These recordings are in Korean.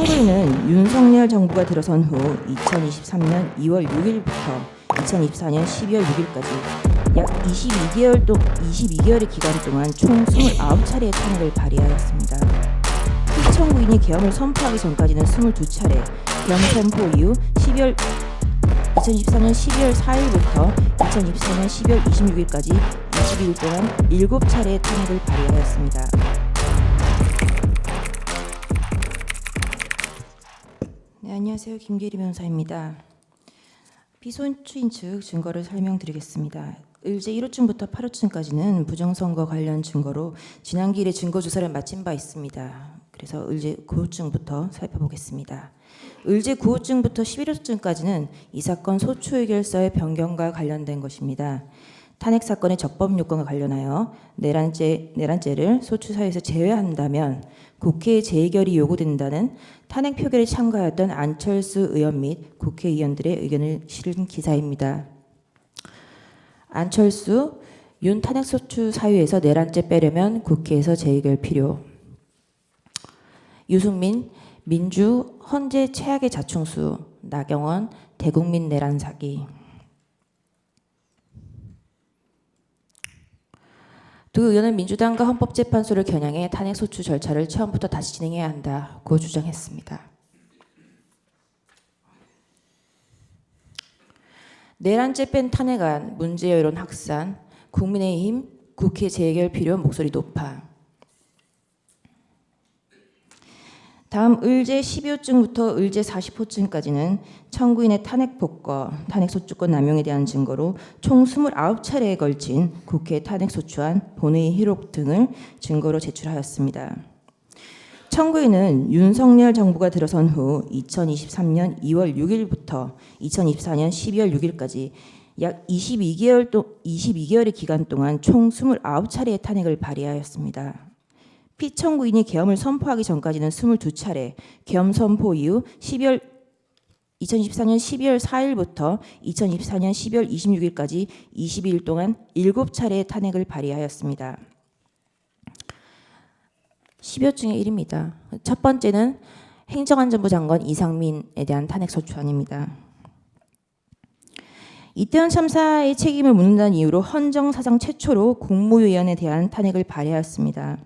청구인은 윤석열 정부가 들어선 후 2023년 2월 6일부터 2024년 12월 6일까지 약 22개월의 기간 동안 총 29차례의 탄핵을 발의하였습니다. 피청구인이 계엄을 선포하기 전까지는 22차례, 계엄 선포 이후 2024년 12월 4일부터 2024년 12월 26일까지 22일 동안 7차례의 탄핵을 발의하였습니다. 네, 안녕하세요. 김계리 변호사입니다. 피소인추인 측 증거를 설명드리겠습니다. 을제 1호증부터 8호증까지는 부정선거 관련 증거로 지난 기일에 증거조사를 마친 바 있습니다. 그래서 을제 9호증부터 살펴보겠습니다. 을제 9호증부터 11호증까지는 이 사건 소추의결서의 변경과 관련된 것입니다. 탄핵 사건의 적법 요건과 관련하여 내란죄를 소추사유에서 제외한다면 국회의 재의결이 요구된다는 탄핵 표결에 참가하였던 안철수 의원 및 국회의원들의 의견을 실은 기사입니다. 안철수, 윤 탄핵 소추 사유에서 내란죄 빼려면 국회에서 재의결 필요. 유승민, 민주, 헌재 최악의 자충수. 나경원, 대국민 내란 사기. 두 의원은 민주당과 헌법재판소를 겨냥해 탄핵 소추 절차를 처음부터 다시 진행해야 한다고 주장했습니다. 내란죄 뺀 탄핵안, 문제 여론 확산, 국민의힘 국회 재결 필요 목소리 높아. 다음 을제 12호증부터 을제 40호증까지는 청구인의 탄핵 폭거, 탄핵 소추권 남용에 대한 증거로 총 29차례에 걸친 국회 탄핵 소추안, 본회의 희록 등을 증거로 제출하였습니다. 청구인은 윤석열 정부가 들어선 후 2023년 2월 6일부터 2024년 12월 6일까지 약 22개월의 기간 동안 총 29차례의 탄핵을 발의하였습니다. 피청구인이 계엄을 선포하기 전까지는 22차례, 계엄 선포 이후 2024년 12월 4일부터 2024년 12월 26일까지 22일 동안 7차례의 탄핵을 발의하였습니다. 12호증의 1입니다. 첫 번째는 행정안전부 장관 이상민에 대한 탄핵 소추안입니다. 이태원 참사의 책임을 묻는다는 이유로 헌정 사상 최초로 국무위원에 대한 탄핵을 발의하였습니다.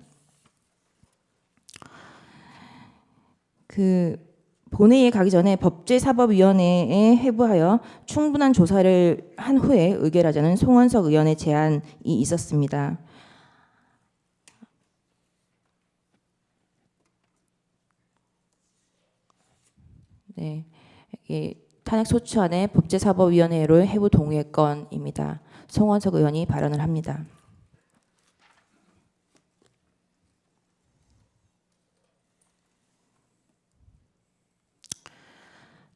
본회의에 가기 전에 법제사법위원회에 회부하여 충분한 조사를 한 후에 의결하자는 송원석 의원의 제안이 있었습니다. 네, 탄핵 소추안의 법제사법위원회로 회부 동의의 건입니다. 송원석 의원이 발언을 합니다.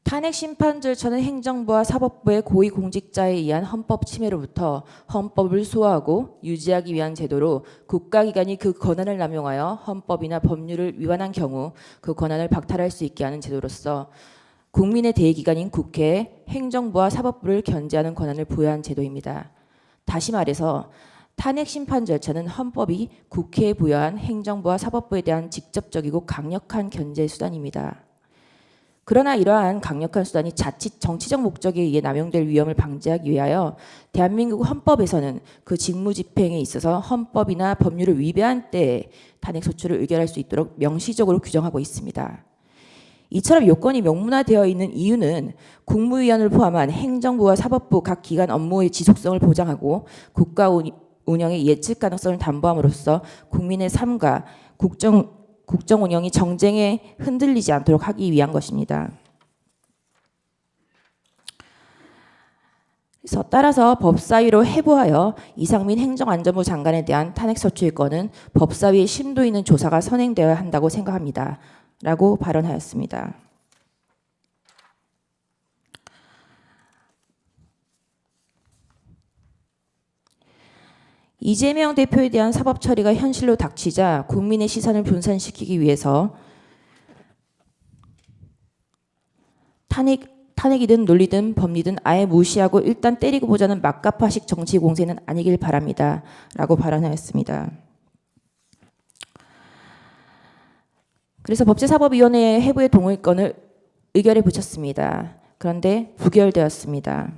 탄핵 심판 절차는 행정부와 사법부의 고위공직자에 의한 헌법 침해로부터 헌법을 수호하고 유지하기 위한 제도로 국가기관이 그 권한을 남용하여 헌법이나 법률을 위반한 경우 그 권한을 박탈할 수 있게 하는 제도로서 국민의 대의기관인 국회에 행정부와 사법부를 견제하는 권한을 부여한 제도입니다. 다시 말해서 탄핵 심판 절차는 헌법이 국회에 부여한 행정부와 사법부에 대한 직접적이고 강력한 견제 수단입니다. 그러나 이러한 강력한 수단이 자칫 정치적 목적에 의해 남용될 위험을 방지하기 위하여 대한민국 헌법에서는 그 직무 집행에 있어서 헌법이나 법률을 위배한 때에 탄핵 소추를 의결할 수 있도록 명시적으로 규정하고 있습니다. 이처럼 요건이 명문화되어 있는 이유는 국무위원을 포함한 행정부와 사법부 각 기관 업무의 지속성을 보장하고 국가 운영의 예측 가능성을 담보함으로써 국민의 삶과 국정 운영이 정쟁에 흔들리지 않도록 하기 위한 것입니다. 그래서 따라서 법사위로 회부하여 이상민 행정안전부 장관에 대한 탄핵 소추의 건은 법사위의 심도 있는 조사가 선행되어야 한다고 생각합니다. 라고 발언하였습니다. 이재명 대표에 대한 사법 처리가 현실로 닥치자 국민의 시선을 분산시키기 위해서 탄핵이든 논리든 법리든 아예 무시하고 일단 때리고 보자는 막가파식 정치 공세는 아니길 바랍니다. 라고 발언하였습니다. 그래서 법제사법위원회 해부의 동의권을 의결에 붙였습니다. 그런데 부결되었습니다.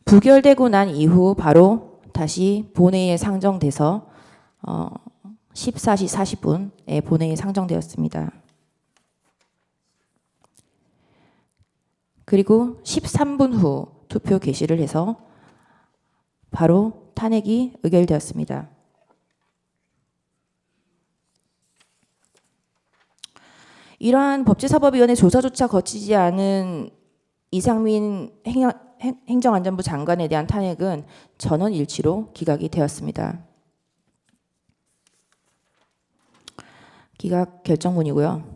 부결되고 난 이후 바로 다시 본회의에 상정돼서 14시 40분에 본회의에 상정되었습니다. 그리고 13분 후 투표 개시를 해서 바로 탄핵이 의결되었습니다. 이러한 법제사법위원회 조사조차 거치지 않은 이상민 행정안전부 장관에 대한 탄핵은 전원일치로 기각이 되었습니다. 기각 결정문이고요.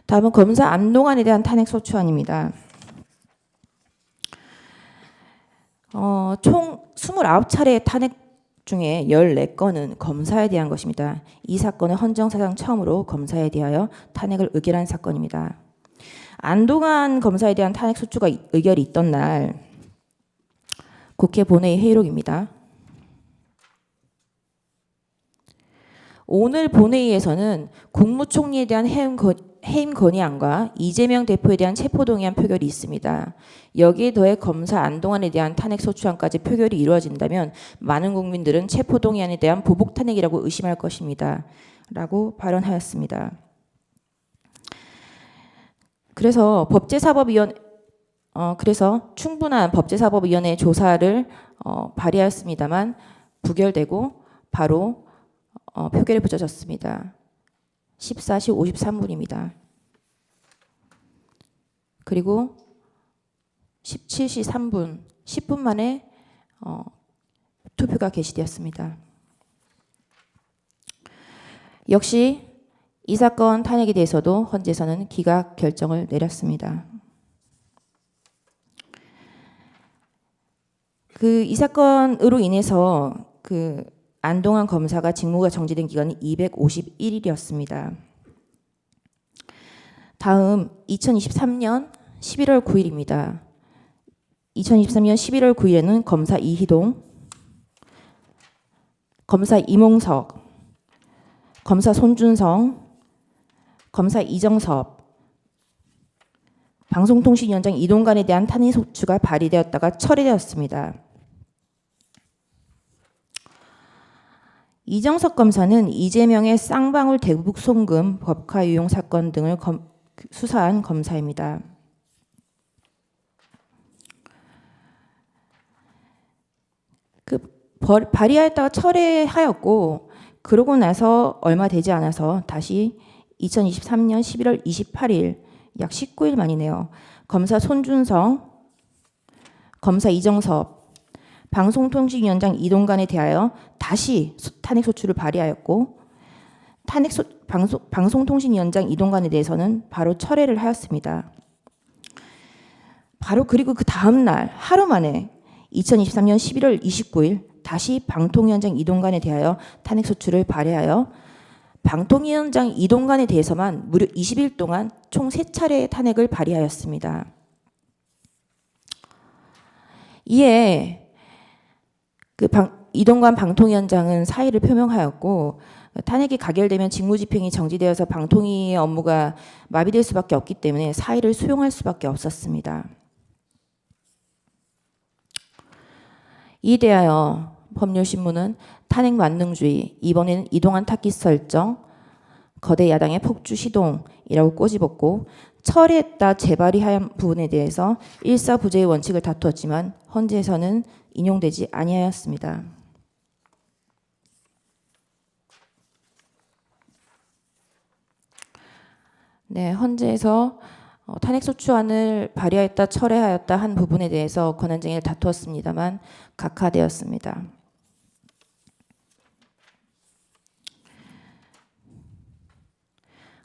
다음은 검사 안동안에 대한 탄핵 소추안입니다. 총 29차례의 탄핵 중에 14건은 검사에 대한 것입니다. 이 사건은 헌정사상 처음으로 검사에 대하여 탄핵을 의결한 사건입니다. 안동안 검사에 대한 탄핵 소추가 의결이 있던 날 국회 본회의 회의록입니다. 오늘 본회의에서는 국무총리에 대한 해임 건의안과 이재명 대표에 대한 체포동의안 표결이 있습니다. 여기에 더해 검사 안동안에 대한 탄핵 소추안까지 표결이 이루어진다면 많은 국민들은 체포동의안에 대한 보복 탄핵이라고 의심할 것입니다. 라고 발언하였습니다. 그래서 충분한 법제사법위원회 조사를 발의하였습니다만 부결되고 바로 표결에 붙여졌습니다. 14시 53분입니다. 그리고 17시 3분, 10분 만에 투표가 개시되었습니다. 역시 이 사건 탄핵에 대해서도 헌재에서는 기각 결정을 내렸습니다. 이 사건으로 인해서 안동안 검사가 직무가 정지된 기간이 251일이었습니다. 다음 2023년 11월 9일입니다. 2023년 11월 9일에는 검사 이희동, 검사 이몽석, 검사 손준성, 검사 이정섭, 방송통신위원장 이동관에 대한 탄핵 소추가 발의되었다가 철회되었습니다. 이정석 검사는 이재명의 쌍방울 대북 송금 법카 유용 사건 등을 수사한 검사입니다. 발의하였다가 철회하였고 그러고 나서 얼마 되지 않아서 다시 2023년 11월 28일 약 19일 만이네요. 검사 손준성, 검사 이정섭, 방송통신위원장 이동관에 대하여 다시 탄핵 소추를 발의하였고 방송통신위원장 이동관에 대해서는 바로 철회를 하였습니다. 바로 그리고 그 다음 날 하루 만에 2023년 11월 29일 다시 방통위원장 이동관에 대하여 탄핵 소추를 발의하여 방통위원장 이동관에 대해서만 무려 20일 동안 총 3차례의 탄핵을 발의하였습니다. 이에 이동관 방통위원장은 사의를 표명하였고 탄핵이 가결되면 직무집행이 정지되어서 방통위의 업무가 마비될 수밖에 없기 때문에 사의를 수용할 수밖에 없었습니다. 이에 대하여 법률신문은 탄핵 만능주의, 이번에는 이동환 타깃 설정, 거대 야당의 폭주 시동이라고 꼬집었고 철회했다 재발의한 부분에 대해서 일사부재의 원칙을 다투었지만 헌재에서는 인용되지 아니하였습니다. 네, 헌재에서 탄핵소추안을 발의하였다 철회하였다 한 부분에 대해서 권한쟁의를 다투었습니다만 각하되었습니다.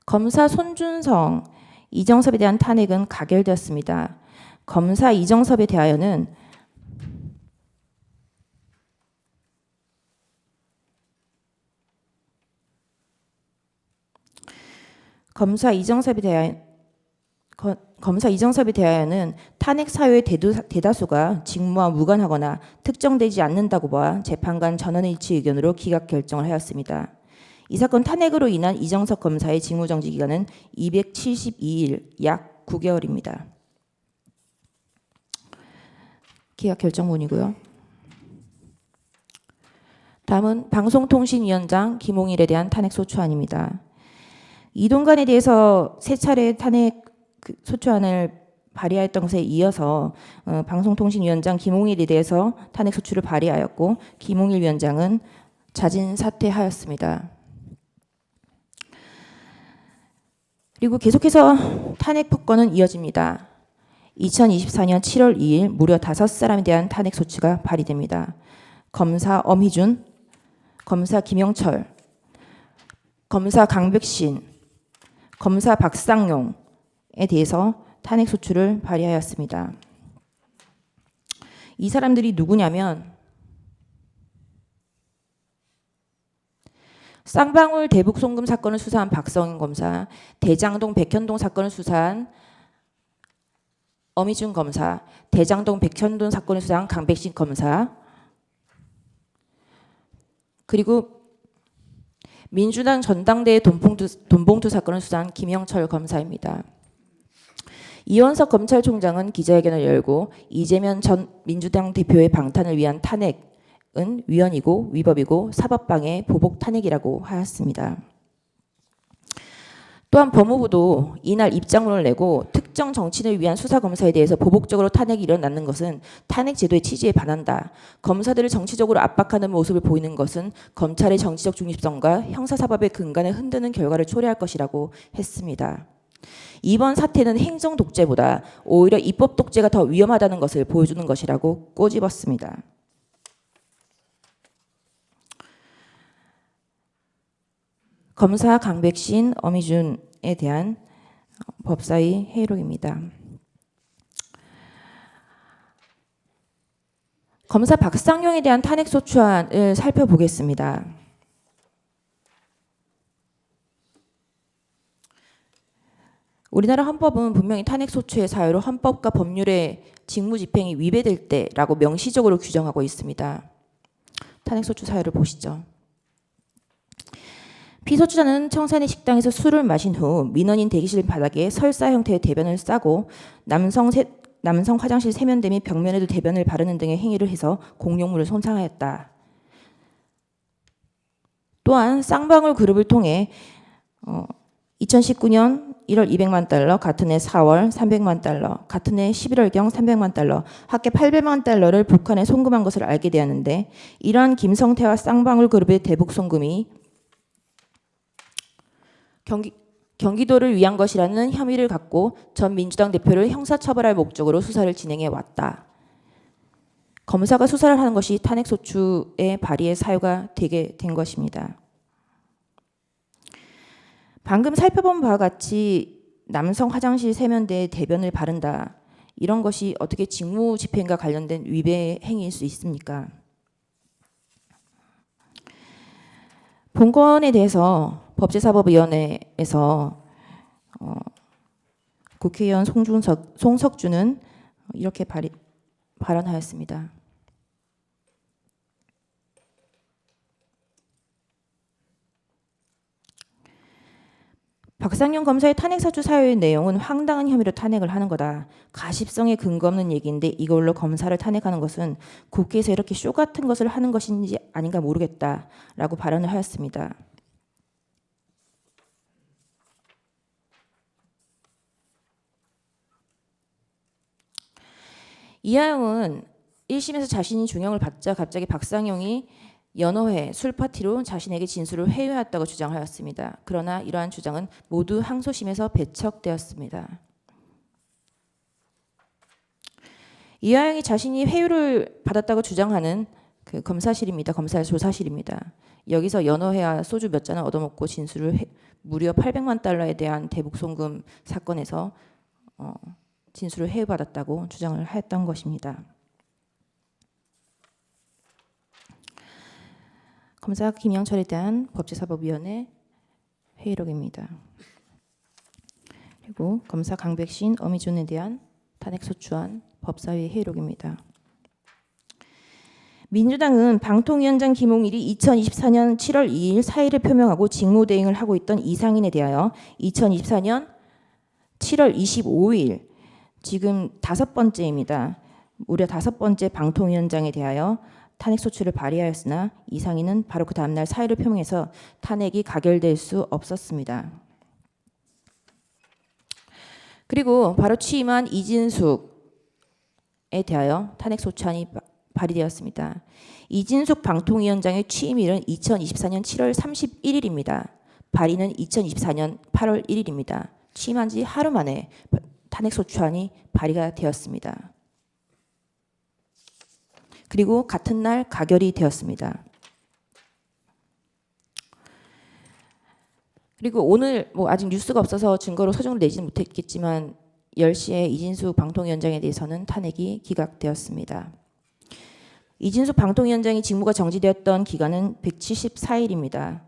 검사 손준성, 이정섭에 대한 탄핵은 가결되었습니다. 검사 이정섭에 대하여는 검사 검사 이정섭에 대하여는 탄핵 사유의 대다수가 직무와 무관하거나 특정되지 않는다고 봐 재판관 전원의 일치 의견으로 기각 결정을 하였습니다. 이 사건 탄핵으로 인한 이정석 검사의 직무정지 기간은 272일, 약 9개월입니다. 기각 결정문이고요. 다음은 방송통신위원장 김홍일에 대한 탄핵 소추안입니다. 이동관에 대해서 세 차례 탄핵 소추안을 발의했던 것에 이어서 방송통신위원장 김홍일에 대해서 탄핵 소추를 발의하였고 김홍일 위원장은 자진 사퇴하였습니다. 그리고 계속해서 탄핵 폭거는 이어집니다. 2024년 7월 2일 무려 5사람에 대한 탄핵 소추가 발의됩니다. 검사 엄희준, 검사 김영철, 검사 강백신, 검사 박상용에 대해서 탄핵 소추를 발의하였습니다. 이 사람들이 누구냐면 쌍방울 대북 송금 사건을 수사한 박성인 검사, 대장동 백현동 사건을 수사한 엄희준 검사, 대장동 백현동 사건을 수사한 강백신 검사, 그리고 민주당 전당대회 돈봉투 사건을 수사한 김영철 검사입니다. 이원석 검찰총장은 기자회견을 열고 이재명 전 민주당 대표의 방탄을 위한 탄핵은 위헌이고 위법이고 사법방해 보복 탄핵이라고 하였습니다. 또한 법무부도 이날 입장문을 내고 특정 정치인을 위한 수사검사에 대해서 보복적으로 탄핵이 일어나는 것은 탄핵 제도의 취지에 반한다. 검사들을 정치적으로 압박하는 모습을 보이는 것은 검찰의 정치적 중립성과 형사사법의 근간을 흔드는 결과를 초래할 것이라고 했습니다. 이번 사태는 행정 독재보다 오히려 입법 독재가 더 위험하다는 것을 보여주는 것이라고 꼬집었습니다. 검사 강백신, 엄희준에 대한 법사위 회의록입니다. 검사 박상용에 대한 탄핵 소추안을 살펴보겠습니다. 우리나라 헌법은 분명히 탄핵 소추의 사유로 헌법과 법률의 직무 집행이 위배될 때라고 명시적으로 규정하고 있습니다. 탄핵 소추 사유를 보시죠. 피소추자는 청산리 식당에서 술을 마신 후 민원인 대기실 바닥에 설사 형태의 대변을 싸고 남성 화장실 세면대 및 벽면에도 대변을 바르는 등의 행위를 해서 공용물을 손상하였다. 또한 쌍방울 그룹을 통해 2019년 1월 200만 달러, 같은 해 4월 300만 달러, 같은 해 11월경 300만 달러, 합계 800만 달러를 북한에 송금한 것을 알게 되었는데 이러한 김성태와 쌍방울 그룹의 대북 송금이 경기도를 위한 것이라는 혐의를 갖고 전 민주당 대표를 형사처벌할 목적으로 수사를 진행해 왔다. 검사가 수사를 하는 것이 탄핵소추의 발의의 사유가 되게 된 것입니다. 방금 살펴본 바와 같이 남성 화장실 세면대에 대변을 바른다. 이런 것이 어떻게 직무 집행과 관련된 위배 행위일 수 있습니까? 본건에 대해서 법제사법위원회에서 국회의원 송석주는 이렇게 발언하였습니다. 박상용 검사의 탄핵사주 사유의 내용은 황당한 혐의로 탄핵을 하는 거다. 가십성에 근거 없는 얘기인데 이걸로 검사를 탄핵하는 것은 국회에서 이렇게 쇼 같은 것을 하는 것인지 아닌가 모르겠다라고 발언을 하였습니다. 이하영은 1심에서 자신이 중형을 받자 갑자기 박상용이 연호회, 술파티로 자신에게 진술을 회유했다고 주장하였습니다. 그러나 이러한 주장은 모두 항소심에서 배척되었습니다. 이하영이 자신이 회유를 받았다고 주장하는 그 검사실입니다. 검사의 조사실입니다. 여기서 연호회와 소주 몇 잔을 얻어먹고 진술을 무려 800만 달러에 대한 대북 송금 사건에서 진술을 회유받았다고 주장을 하였던 것입니다. 검사 김영철에 대한 법제사법위원회 회의록입니다. 그리고 검사 강백신, 어미준에 대한 탄핵 소추안 법사위 회의록입니다. 민주당은 방통위원장 김홍일이 2024년 7월 2일 사의를 표명하고 직무대행을 하고 있던 이상인에 대하여 2024년 7월 25일 지금 5번째입니다. 무려 5번째 방통위원장에 대하여 탄핵소추를 발의하였으나 이상인은 바로 그 다음날 사의를 표명해서 탄핵이 가결될 수 없었습니다. 그리고 바로 취임한 이진숙에 대하여 탄핵소추안이 발의되었습니다. 이진숙 방통위원장의 취임일은 2024년 7월 31일입니다. 발의는 2024년 8월 1일입니다. 취임한 지 하루 만에 탄핵소추안이 발의가 되었습니다. 그리고 같은 날 가결이 되었습니다. 그리고 오늘 아직 뉴스가 없어서 증거로 소정을 내지는 못했겠지만 10시에 이진숙 방통위원장에 대해서는 탄핵이 기각되었습니다. 이진숙 방통위원장이 직무가 정지되었던 기간은 174일입니다.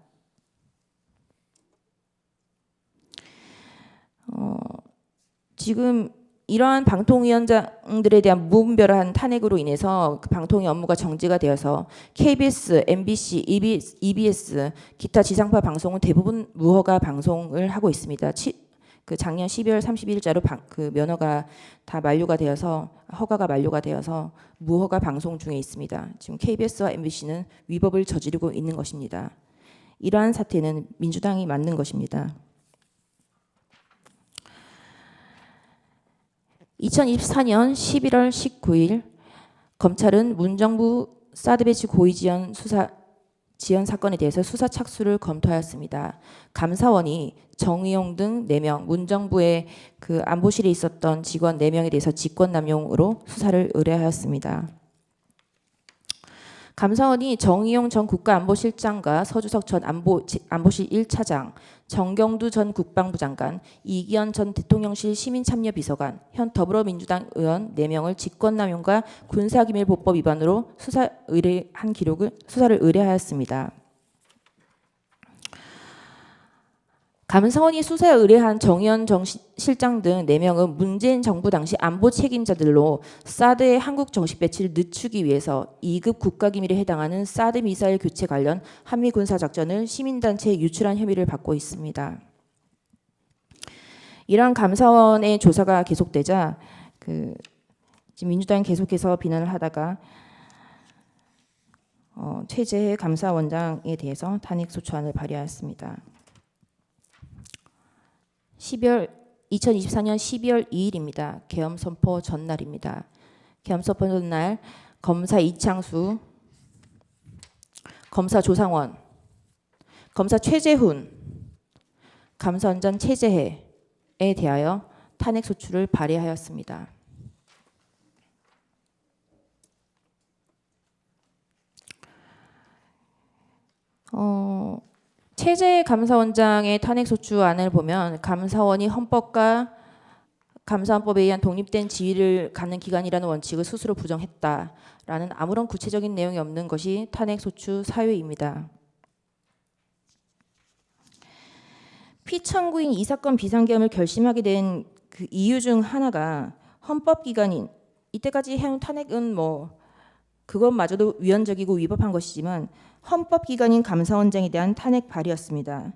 지금 이러한 방통위원장들에 대한 무분별한 탄핵으로 인해서 방통위 업무가 정지가 되어서 KBS, MBC, EBS 기타 지상파 방송은 대부분 무허가 방송을 하고 있습니다. 그 작년 12월 31일자로 그 면허가 다 만료가 되어서 허가가 만료가 되어서 무허가 방송 중에 있습니다. 지금 KBS와 MBC는 위법을 저지르고 있는 것입니다. 이러한 사태는 민주당이 만든 것입니다. 2024년 11월 19일 검찰은 문정부 사드 배치 고의 지연 사건에 대해서 수사 착수를 검토하였습니다. 감사원이 정의용 등 4명, 문정부의 그 안보실에 있었던 직원 4명에 대해서 직권남용으로 수사를 의뢰하였습니다. 감사원이 정의용 전 국가안보실장과 서주석 전 안보실 1차장, 정경두 전 국방부 장관, 이기현 전 대통령실 시민참여비서관, 현 더불어민주당 의원 4명을 직권남용과 군사기밀보법 위반으로 수사를 의뢰하였습니다. 감사원이 수사에 의뢰한 정의원 실장 등 4명은 문재인 정부 당시 안보 책임자들로 사드의 한국 정식 배치를 늦추기 위해서 2급 국가기밀에 해당하는 사드 미사일 교체 관련 한미 군사작전을 시민단체에 유출한 혐의를 받고 있습니다. 이러한 감사원의 조사가 계속되자 지금 민주당이 계속해서 비난을 하다가 최재해 감사원장에 대해서 탄핵소추안을 발의하였습니다. 2024년 12월 2일입니다. 계엄선포 전날입니다. 계엄선포 전날 검사 이창수, 검사 조상원, 검사 최재훈, 감사원장 최재해에 대하여 탄핵소추를 발의하였습니다. 최재해 감사원장의 탄핵소추안을 보면 감사원이 헌법과 감사원법에 의한 독립된 지위를 갖는 기관이라는 원칙을 스스로 부정했다라는 아무런 구체적인 내용이 없는 것이 탄핵소추 사유입니다. 피청구인 이 사건 비상계엄을 결심하게 된 그 이유 중 하나가 헌법기관인 이때까지 해온 탄핵은 그것마저도 위헌적이고 위법한 것이지만 헌법기관인 감사원장에 대한 탄핵 발의였습니다.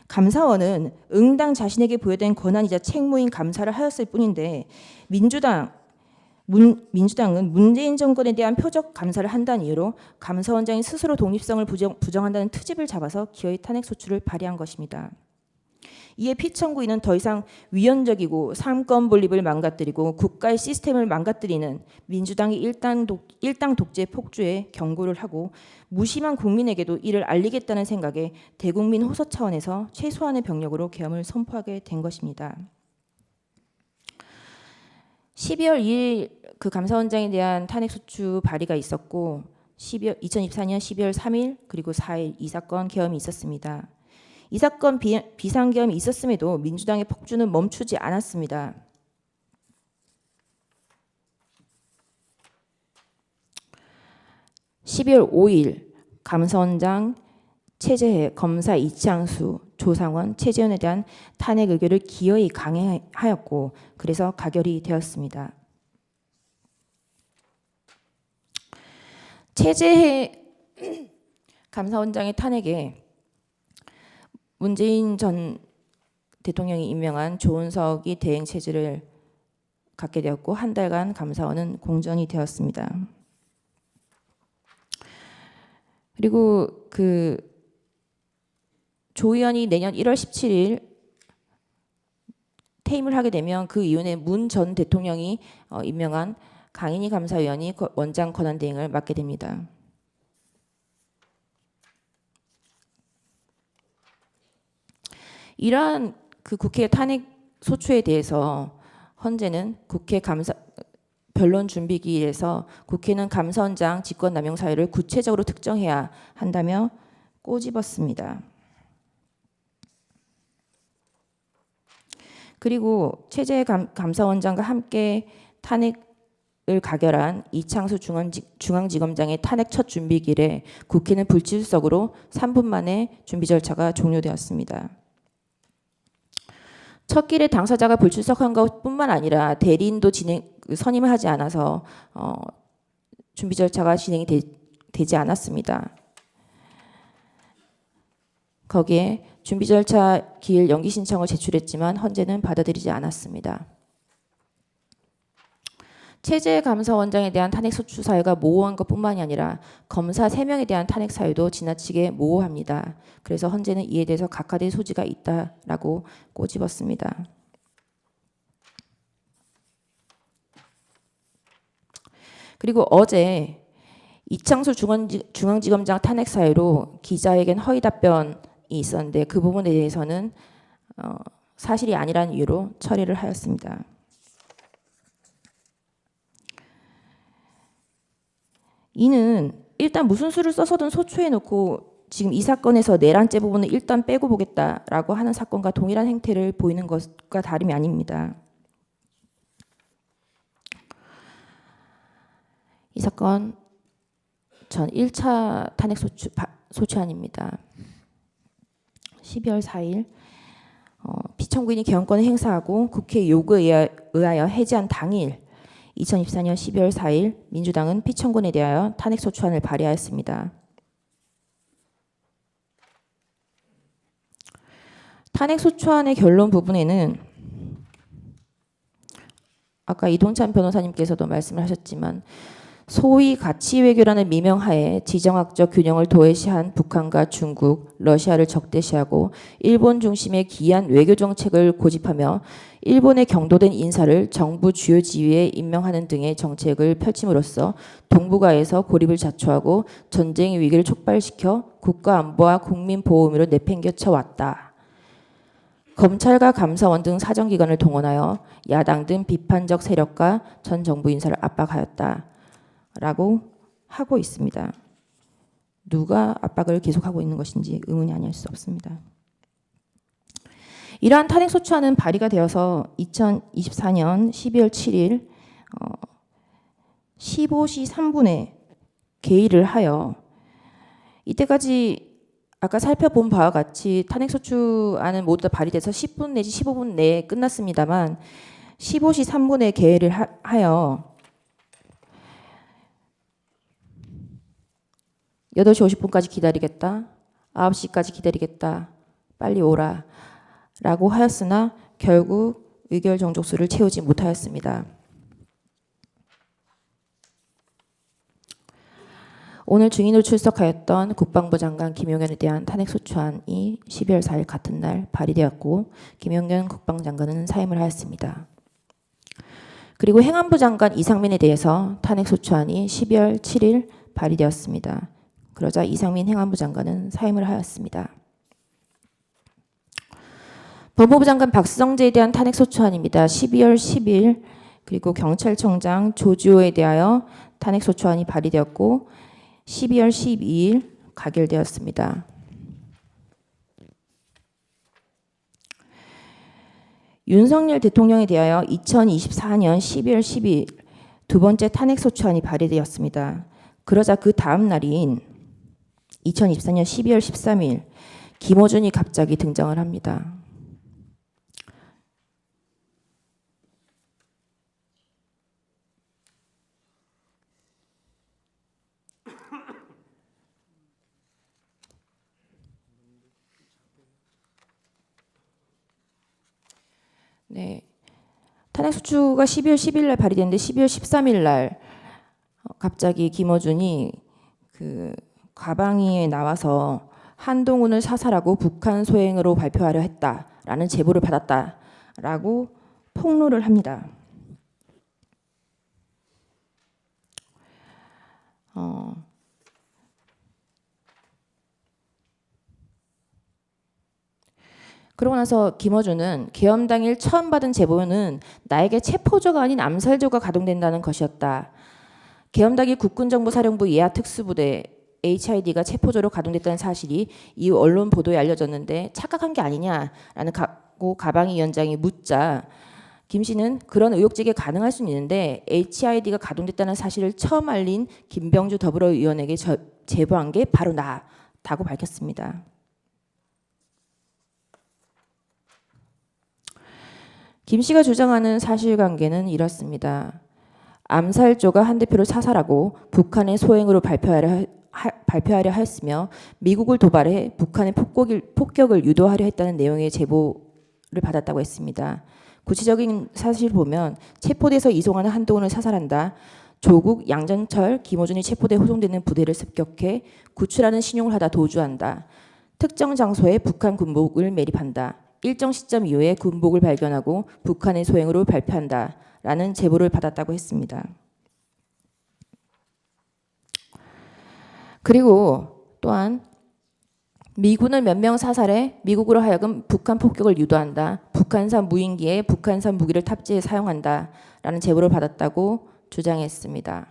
감사원은 응당 자신에게 부여된 권한이자 책무인 감사를 하였을 뿐인데 민주당은 문재인 정권에 대한 표적 감사를 한다는 이유로 감사원장이 스스로 독립성을 부정한다는 트집을 잡아서 기어이 탄핵소추를 발의한 것입니다. 이에 피청구인은 더 이상 위헌적이고 삼권 분립을 망가뜨리고 국가의 시스템을 망가뜨리는 민주당의 일당 독재 폭주에 경고를 하고 무심한 국민에게도 이를 알리겠다는 생각에 대국민 호소 차원에서 최소한의 병력으로 계엄을 선포하게 된 것입니다. 12월 2일 그 감사원장에 대한 탄핵소추 발의가 있었고 2024년 12월 3일 그리고 4일 이 사건 계엄이 있었습니다. 이 사건 비상계엄이 있었음에도 민주당의 폭주는 멈추지 않았습니다. (12월 5일) 감사원장 최재해, 검사 이창수, 조상원, 최재현에 대한 탄핵 의결을 기어이 강행하였고 그래서 가결이 되었습니다. 최재해 감사원장의 탄핵에 문재인 전 대통령이 임명한 조은석이 대행 체제를 갖게 되었고 한 달간 감사원은 공전이 되었습니다. 그리고 조 의원이 내년 1월 17일 퇴임을 하게 되면 그 이후에 문 전 대통령이 임명한 강인희 감사위원이 원장 권한대행을 맡게 됩니다. 이러한 국회 탄핵 소추에 대해서 헌재는 국회 변론 준비기일에서 국회는 감사원장 직권남용 사유를 구체적으로 특정해야 한다며 꼬집었습니다. 그리고 최재해 감사원장과 함께 탄핵을 가결한 이창수 중앙지검장의 탄핵 첫 준비기일에 국회는 불출석으로 3분 만에 준비 절차가 종료되었습니다. 첫 길에 당사자가 불출석한 것뿐만 아니라 대리인도 선임을 하지 않아서 준비 절차가 진행이 되지 않았습니다. 거기에 준비 절차 기일 연기 신청을 제출했지만 헌재는 받아들이지 않았습니다. 최재해 감사원장에 대한 탄핵 소추 사유가 모호한 것뿐만이 아니라 검사 3명에 대한 탄핵 사유도 지나치게 모호합니다. 그래서 헌재는 이에 대해서 각하될 소지가 있다라고 꼬집었습니다. 그리고 어제 이창수 중앙지검장 탄핵 사유로 기자에겐 허위 답변이 있었는데 그 부분에 대해서는 사실이 아니라는 이유로 처리를 하였습니다. 이는 일단 무슨 수를 써서든 소추해 놓고 지금 이 사건에서 내란죄 부분을 일단 빼고 보겠다라고 하는 사건과 동일한 행태를 보이는 것과 다름이 아닙니다. 이 사건 전 1차 탄핵 소추안입니다. 12월 4일 피청구인이 개헌권을 행사하고 국회 요구에 의하여 해제한 당일 2024년 12월 4일 민주당은 피청구인에 대하여 탄핵 소추안을 발의하였습니다. 탄핵 소추안의 결론 부분에는 아까 이동찬 변호사님께서도 말씀을 하셨지만 소위 가치 외교라는 미명하에 지정학적 균형을 도외시한 북한과 중국, 러시아를 적대시하고 일본 중심의 기이한 외교 정책을 고집하며 일본의 경도된 인사를 정부 주요 지위에 임명하는 등의 정책을 펼침으로써 동북아에서 고립을 자초하고 전쟁의 위기를 촉발시켜 국가 안보와 국민 보호 의무를 내팽개쳐 왔다. 검찰과 감사원 등 사정기관을 동원하여 야당 등 비판적 세력과 전 정부 인사를 압박하였다. 라고 하고 있습니다. 누가 압박을 계속하고 있는 것인지 의문이 아닐 수 없습니다. 이러한 탄핵 소추안은 발의가 되어서 2024년 12월 7일 15시 3분에 개의를 하여 이때까지 아까 살펴본 바와 같이 탄핵 소추안은 모두 다 발의돼서 10분 내지 15분 내에 끝났습니다만 15시 3분에 개의를 하여 8시 50분까지 기다리겠다. 9시까지 기다리겠다. 빨리 오라. 라고 하였으나 결국 의결 정족수를 채우지 못하였습니다. 오늘 증인으로 출석하였던 국방부 장관 김용현에 대한 탄핵 소추안이 12월 4일 같은 날 발의되었고 김용현 국방장관은 사임을 하였습니다. 그리고 행안부 장관 이상민에 대해서 탄핵 소추안이 12월 7일 발의되었습니다. 그러자 이상민 행안부 장관은 사임을 하였습니다. 법무부 장관 박수정재에 대한 탄핵 소추안입니다. 12월 10일 그리고 경찰청장 조주호에 대하여 탄핵 소추안이 발의되었고 12월 12일 가결되었습니다. 윤석열 대통령에 대하여 2024년 12월 10일 두 번째 탄핵 소추안이 발의되었습니다. 그러자 그 다음 날인 2024년 12월 13일 김어준이 갑자기 등장을 합니다. 네. 탄핵소추가 12월 10일 날 발의됐는데 12월 13일 날 갑자기 김어준이 그 가방위에 나와서 한동훈을 사살하고 북한 소행으로 발표하려 했다라는 제보를 받았다라고 폭로를 합니다. 그러고 나서 김어준은 계엄 당일 처음 받은 제보는 나에게 체포조가 아닌 암살조가 가동된다는 것이었다. 계엄 당일 국군정보사령부 예하특수부대 HID가 체포조로 가동됐다는 사실이 이후 언론 보도에 알려졌는데 착각한 게 아니냐라는 가방위 위원장이 묻자 김 씨는 그런 의혹 제기가 가능할 수는 있는데 HID가 가동됐다는 사실을 처음 알린 김병주 더불어위원에게 제보한 게 바로 나다고 밝혔습니다. 김 씨가 주장하는 사실관계는 이렇습니다. 암살조가 한 대표를 사살하고 북한의 소행으로 발표하려 했으며 미국을 도발해 북한의 폭격을 유도하려 했다는 내용의 제보를 받았다고 했습니다. 구체적인 사실을 보면 체포돼서 이송하는 한동훈을 사살한다. 조국, 양정철, 김어준이 체포돼 호송되는 부대를 습격해 구출하는 신용을 하다 도주한다. 특정 장소에 북한 군복을 매립한다. 일정 시점 이후에 군복을 발견하고 북한의 소행으로 발표한다라는 제보를 받았다고 했습니다. 그리고 또한 미군을 몇 명 사살해 미국으로 하여금 북한 폭격을 유도한다. 북한산 무인기에 북한산 무기를 탑재해 사용한다라는 제보를 받았다고 주장했습니다.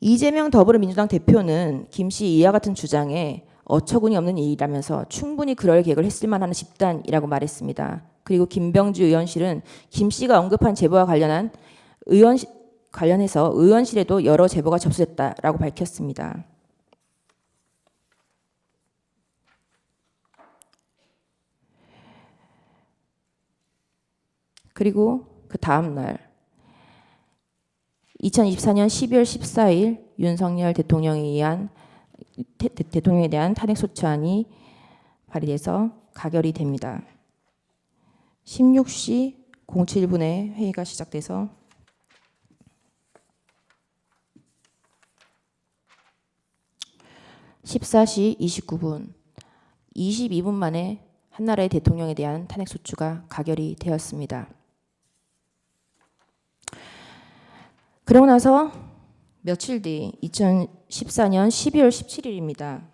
이재명 더불어민주당 대표는 김 씨 이와 같은 주장에 어처구니 없는 일이라면서 충분히 그럴 계획을 했을 만한 집단이라고 말했습니다. 그리고 김병주 의원실은 김 씨가 언급한 제보와 관련해서 의원실에도 여러 제보가 접수됐다라고 밝혔습니다. 그리고 그 다음 날 2024년 12월 14일 윤석열 대통령에 대한 탄핵소추안이 발의돼서 가결이 됩니다. 16시 07분에 회의가 시작돼서 14시 29분, 22분 만에 한나라의 대통령에 대한 탄핵소추가 가결이 되었습니다. 그러고 나서 며칠 뒤 2014년 12월 17일입니다.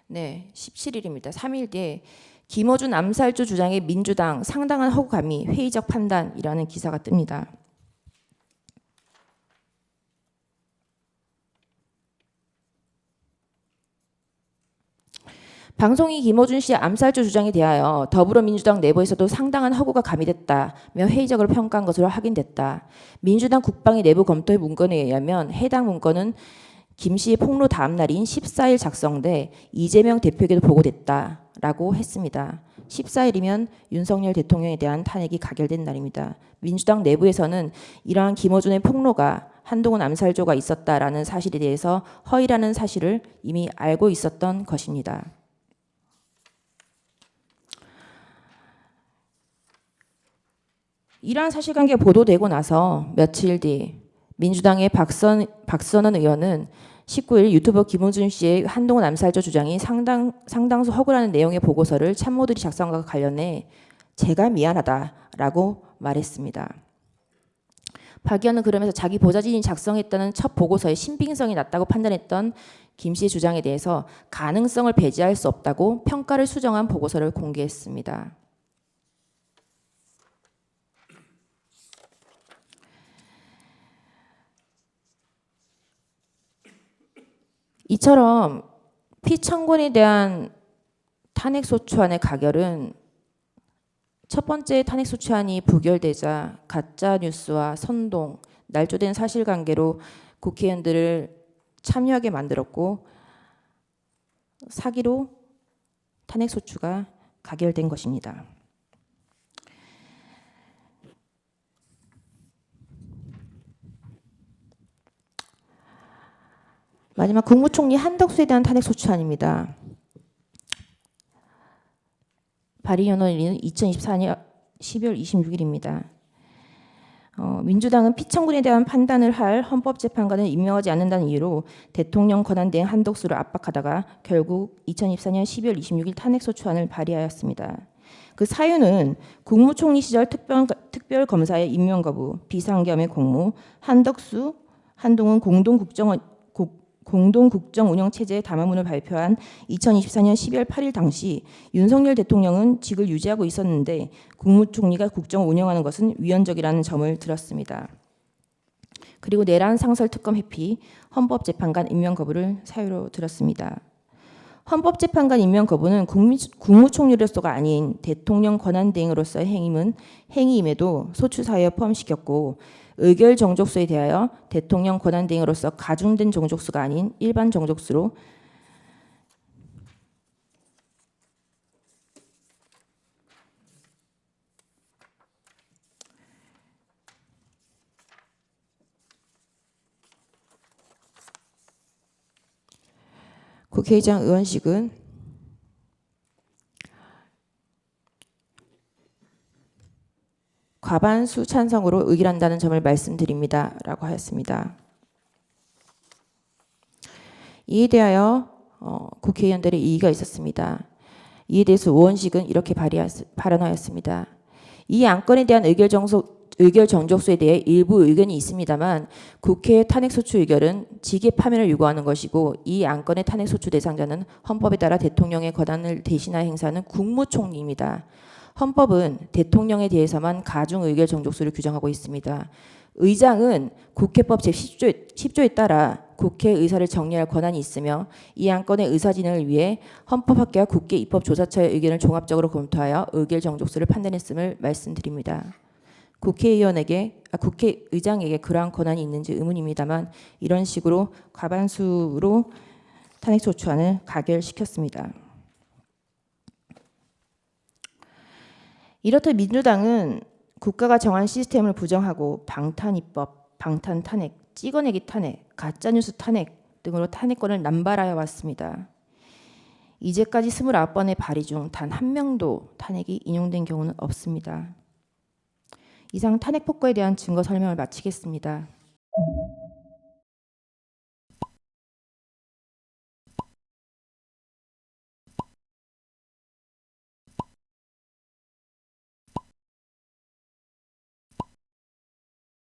네, 17일입니다. 3일 뒤에 김어준 암살조 주장의 민주당 상당한 허구감이 회의적 판단이라는 기사가 뜹니다. 방송이 김어준 씨의 암살조 주장에 대하여 더불어민주당 내부에서도 상당한 허구가 가미됐다며 회의적으로 평가한 것으로 확인됐다. 민주당 국방위 내부 검토의 문건에 의하면 해당 문건은 김 씨의 폭로 다음 날인 14일 작성돼 이재명 대표에게도 보고됐다라고 했습니다. 14일이면 윤석열 대통령에 대한 탄핵이 가결된 날입니다. 민주당 내부에서는 이러한 김어준의 폭로가 한동훈 암살조가 있었다라는 사실에 대해서 허위라는 사실을 이미 알고 있었던 것입니다. 이러한 사실관계가 보도되고 나서 며칠 뒤 민주당의 박선원 의원은 19일 유튜버 김어준 씨의 한동훈 암살조 주장이 상당수 허구라는 내용의 보고서를 참모들이 작성한 것과 관련해 제가 미안하다라고 말했습니다. 박 의원은 그러면서 자기 보좌진이 작성했다는 첫 보고서의 신빙성이 낮다고 판단했던 김 씨의 주장에 대해서 가능성을 배제할 수 없다고 평가를 수정한 보고서를 공개했습니다. 이처럼 피청구인에 대한 탄핵소추안의 가결은 첫 번째 탄핵소추안이 부결되자 가짜뉴스와 선동, 날조된 사실관계로 국회의원들을 참여하게 만들었고 사기로 탄핵소추가 가결된 것입니다. 마지막 국무총리 한덕수에 대한 탄핵소추안입니다. 발의연원일은 2024년 12월 26일입니다. 민주당은 피청군에 대한 판단을 할 헌법재판관을 임명하지 않는다는 이유로 대통령 권한대행 한덕수를 압박하다가 결국 2024년 12월 26일 탄핵소추안을 발의하였습니다. 그 사유는 국무총리 시절 특별검사의 임명 거부, 비상겸의 공모, 한덕수, 한동훈 공동국정운영체제의 담화문을 발표한 2024년 12월 8일 당시 윤석열 대통령은 직을 유지하고 있었는데 국무총리가 국정을 운영하는 것은 위헌적이라는 점을 들었습니다. 그리고 내란 상설 특검 회피, 헌법재판관 임명 거부를 사유로 들었습니다. 헌법재판관 임명 거부는 국무총리로서가 아닌 대통령 권한대행으로서의 행위임에도 소추 사유에 포함시켰고 의결 정족수에 대하여 대통령 권한대행으로서 가중된 정족수가 아닌 일반 정족수로 국회의장 의원식은 과반수 찬성으로 의결한다는 점을 말씀드립니다. 라고 하였습니다. 이에 대하여 국회의원들의 이의가 있었습니다. 이에 대해서 의원식은 이렇게 발언하였습니다. 이 안건에 대한 의결 정족수에 대해 일부 의견이 있습니다만 국회의 탄핵소추 의결은 직계 파면을 요구하는 것이고 이 안건의 탄핵소추 대상자는 헌법에 따라 대통령의 권한을 대신하여 행사하는 국무총리입니다. 헌법은 대통령에 대해서만 가중 의결 정족수를 규정하고 있습니다. 의장은 국회법 제10조에 따라 국회 의사를 정리할 권한이 있으며 이 안건의 의사진행을 위해 헌법학계와 국회 입법조사처의 의견을 종합적으로 검토하여 의결 정족수를 판단했음을 말씀드립니다. 국회의장에게 그러한 권한이 있는지 의문입니다만 이런 식으로 과반수로 탄핵소추안을 가결시켰습니다. 이렇듯 민주당은 국가가 정한 시스템을 부정하고 방탄입법, 방탄탄핵, 찍어내기 탄핵, 가짜뉴스 탄핵 등으로 탄핵권을 남발하여 왔습니다. 이제까지 29번의 발의 중 단 한 명도 탄핵이 인용된 경우는 없습니다. 이상 탄핵 폭거에 대한 증거 설명을 마치겠습니다.